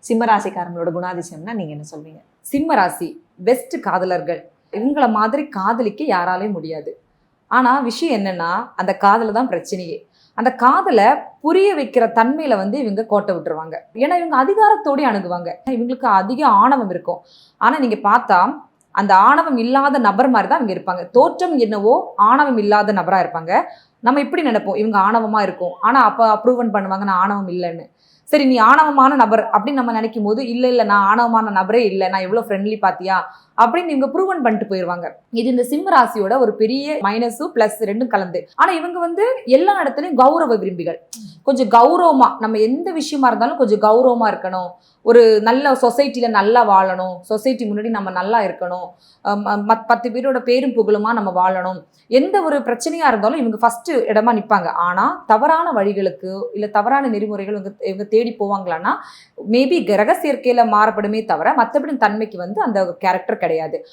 சிம்ம ராசிக்காரங்களோட குணாதிசயம்னா நீங்க என்ன சொல்வீங்க? சிம்ம ராசி பெஸ்ட் காதலர்கள். இவங்கள மாதிரி காதலிக்க யாராலையும் முடியாது. ஆனா விஷயம் என்னன்னா, அந்த காதல தான் பிரச்சனையே. அந்த காதல புரிய வைக்கிற தன்மையில இவங்க கோட்டை விட்டுருவாங்க. ஏன்னா இவங்க அதிகாரத்தோடயே அணுகுவாங்க. இவங்களுக்கு அதிக ஆணவம் இருக்கும். ஆனா நீங்க பார்த்தா, அந்த ஆணவம் இல்லாத நபர் மாரி தான் இவங்க இருப்பாங்க. தோற்றம் என்னவோ ஆணவம் இல்லாத நபரா இருப்பாங்க. நம்ம இப்படி நினைப்போம், இவங்க ஆணவமா இருக்கும். ஆனா அப்ப அப்ரூவன் பண்ணுவாங்க, நான் ஆணவம் இல்லன்னு. சரி நீ ஆணவமான நபர் அப்படின்னு நம்ம நினைக்கும் போது, இல்ல நான் ஆணவமான நபரே இல்ல. நான் எவ்வளவு ஃப்ரெண்ட்லி பாத்தியா? அப்படின்னு இவங்க ப்ரூவன் பண்ணிட்டு போயிருவாங்க. இது இந்த சிம்ம ராசியோட ஒரு பெரிய மைனஸும் பிளஸ் ரெண்டும் கலந்து. ஆனா இவங்க எல்லா இடத்துலயும் கௌரவ விரும்பிகள். கொஞ்சம் கௌரவமா நம்ம எந்த விஷயமா இருந்தாலும் கொஞ்சம் கௌரவமா இருக்கணும். ஒரு நல்ல சொசைட்டில நல்லா வாழணும். சொசைட்டி முன்னாடி நம்ம நல்லா இருக்கணும். 10 பேரோட பேரும் புகழுமா நம்ம வாழணும். எந்த ஒரு பிரச்சனையா இருந்தாலும் இவங்க ஃபர்ஸ்ட் இடமா நிற்பாங்க. ஆனா தவறான வழிகளுக்கு இல்ல தவறான நெறிமுறைகள் இவங்க தேடி போவாங்களான்னா மேபி கிரக சேர்க்கையில மாறப்படுமே தவிர மற்றபடி தன்மைக்கு அந்த கேரக்டர் கிடையாது.